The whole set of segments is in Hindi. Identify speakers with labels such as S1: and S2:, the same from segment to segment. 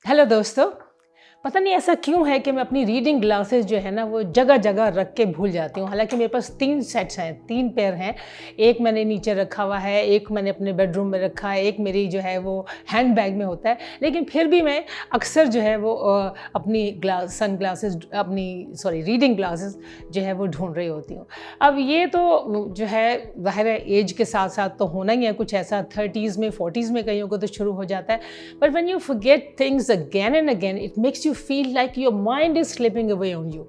S1: हेलो दोस्तों। पता नहीं ऐसा क्यों है कि मैं अपनी रीडिंग ग्लासेस जो है ना वो जगह जगह रख के भूल जाती हूँ। हालांकि मेरे पास 3 सेट्स हैं, 3 पेयर हैं। एक मैंने नीचे रखा हुआ है, एक मैंने अपने बेडरूम में रखा है, एक मेरी जो है वो हैंड बैग में होता है। लेकिन फिर भी मैं अक्सर जो है वो अपनी सन ग्लासेस रीडिंग ग्लासेस जो है वो ढूंढ रही होती हूँ। अब ये तो जो है ज़ाहिर है एज के साथ साथ तो होना ही है कुछ ऐसा। 30s में 40s में कईयों को तो शुरू हो जाता है। But when you forget things again and again it makes you feel like your mind is slipping away on you.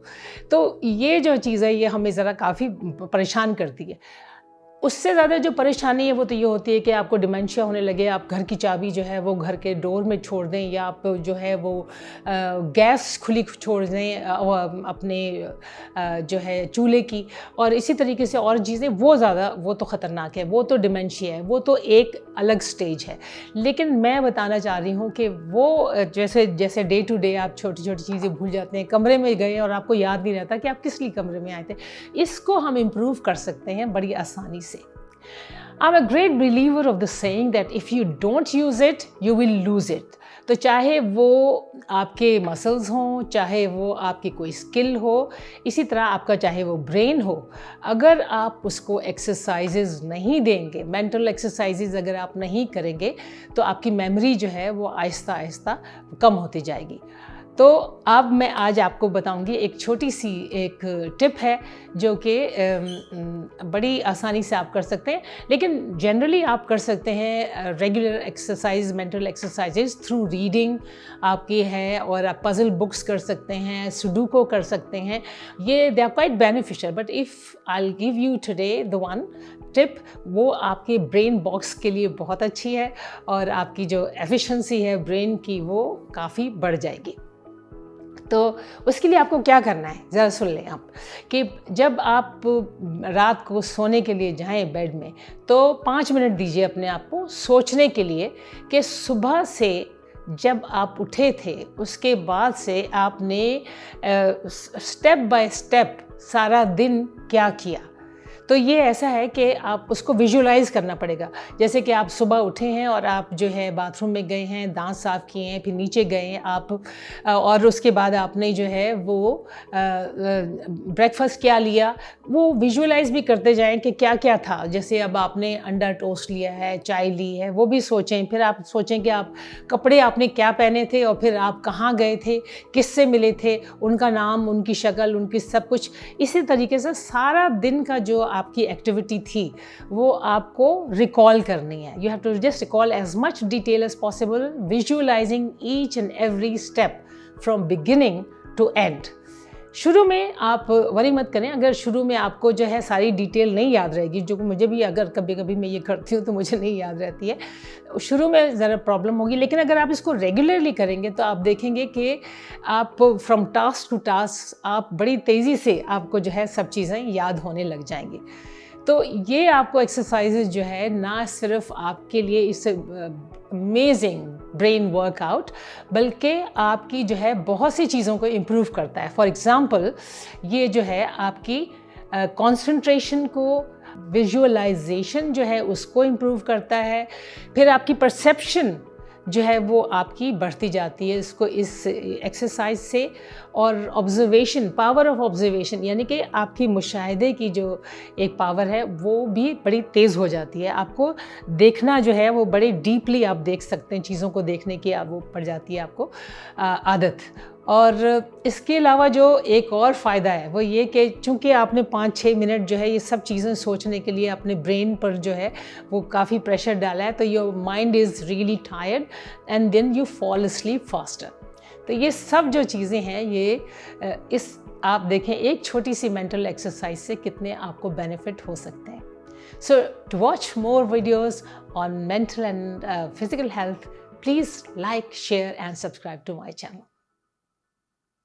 S1: तो ये जो चीज़ है ये हमें ज़रा काफ़ी परेशान करती है। उससे ज़्यादा जो परेशानी है वो तो ये होती है कि आपको डिमेंशिया होने लगे, आप घर की चाबी जो है वो घर के डोर में छोड़ दें, या आप जो है वो गैस खुली छोड़ दें अपने जो है चूल्हे की, और इसी तरीके से और चीज़ें वो तो ख़तरनाक है, वो तो डिमेंशिया है, वो तो एक अलग स्टेज है। लेकिन मैं बताना चाह रही हूँ कि वो जैसे डे टू डे आप छोटी छोटी चीज़ें भूल जाते हैं, कमरे में गए और आपको याद नहीं रहता कि आप किस लिए कमरे में आए थे, इसको हम इम्प्रूव कर सकते हैं बड़ी आसानी से। I'm a great believer of the saying that if you don't use it, you will lose it. तो चाहे वो आपके मसल्स हों, चाहे वो आपकी कोई स्किल हो, इसी तरह आपका चाहे वो ब्रेन हो, अगर आप उसको एक्सरसाइजेज नहीं देंगे, मेंटल एक्सरसाइजेज अगर आप नहीं करेंगे, तो आपकी मेमोरी जो है वो आहिस्ता आहिस्ता कम होती जाएगी। तो अब मैं आज आपको बताऊंगी एक छोटी सी एक टिप है जो कि बड़ी आसानी से आप कर सकते हैं। लेकिन जनरली आप कर सकते हैं regular exercise, mental exercises through reading आपकी है, और आप पजल बुक्स कर सकते हैं, सुडोकू कर सकते हैं। ये they are quite beneficial, but if I will give you today the one tip, वो आपके ब्रेन बॉक्स के लिए बहुत अच्छी है, और आपकी जो एफिशिएंसी है ब्रेन की वो काफ़ी बढ़ जाएगी। तो उसके लिए आपको क्या करना है ज़रा सुन लें आप, कि जब आप रात को सोने के लिए जाएं बेड में, तो 5 मिनट दीजिए अपने आप को सोचने के लिए कि सुबह से जब आप उठे थे उसके बाद से आपने स्टेप बाय स्टेप सारा दिन क्या किया। तो ये ऐसा है कि आप उसको विजुलाइज़ करना पड़ेगा। जैसे कि आप सुबह उठे हैं और आप जो है बाथरूम में गए हैं, दांत साफ़ किए हैं, फिर नीचे गए हैं आप, और उसके बाद आपने जो है वो ब्रेकफास्ट क्या लिया, वो विजुलाइज़ भी करते जाएं कि क्या क्या था। जैसे अब आपने अंडा टोस्ट लिया है, चाय ली है, वो भी सोचें। फिर आप सोचें कि आप कपड़े आपने क्या पहने थे, और फिर आप कहाँ गए थे, किससे मिले थे, उनका नाम, उनकी शक्ल, उनकी सब कुछ। इसी तरीके से सारा दिन का जो आपकी एक्टिविटी थी वो आपको रिकॉल करनी है। You have to just recall as much detail as possible, visualising each and every step from beginning to end. शुरू में आप वरी मत करें अगर शुरू में आपको जो है सारी डिटेल नहीं याद रहेगी, जो मुझे भी अगर कभी कभी मैं ये करती हूँ तो मुझे नहीं याद रहती है, शुरू में ज़रा प्रॉब्लम होगी। लेकिन अगर आप इसको रेगुलरली करेंगे तो आप देखेंगे कि आप फ्रॉम टास्क टू टास्क आप बड़ी तेज़ी से आपको जो है सब चीज़ें याद होने लग जाएंगी। तो ये आपको एक्सरसाइजेज जो है ना सिर्फ आपके लिए इस अमेजिंग ब्रेन वर्कआउट, बल्कि आपकी जो है बहुत सी चीज़ों को इम्प्रूव करता है। फॉर एग्ज़ाम्पल ये जो है आपकी कंसंट्रेशन को, विजुअलाइजेशन जो है उसको इम्प्रूव करता है। फिर आपकी परसेप्शन जो है वो आपकी बढ़ती जाती है इसको इस एक्सरसाइज से, और ऑब्जर्वेशन, पावर ऑफ ऑब्जर्वेशन, यानी कि आपकी मुशाहिदे की जो एक पावर है वो भी बड़ी तेज़ हो जाती है। आपको देखना जो है वो बड़े डीपली आप देख सकते हैं, चीज़ों को देखने की वो पड़ जाती है आपको आदत। और इसके अलावा जो एक और फ़ायदा है वो ये कि चूँकि आपने 5-6 मिनट जो है ये सब चीज़ें सोचने के लिए अपने ब्रेन पर जो है वो काफ़ी प्रेशर डाला है, तो your mind is really tired and then you fall asleep faster. तो ये सब जो चीज़ें हैं ये इस आप देखें एक छोटी सी मेंटल एक्सरसाइज से कितने आपको बेनिफिट हो सकते हैं। So to watch more videos on mental and physical health, please like, share and subscribe to my channel.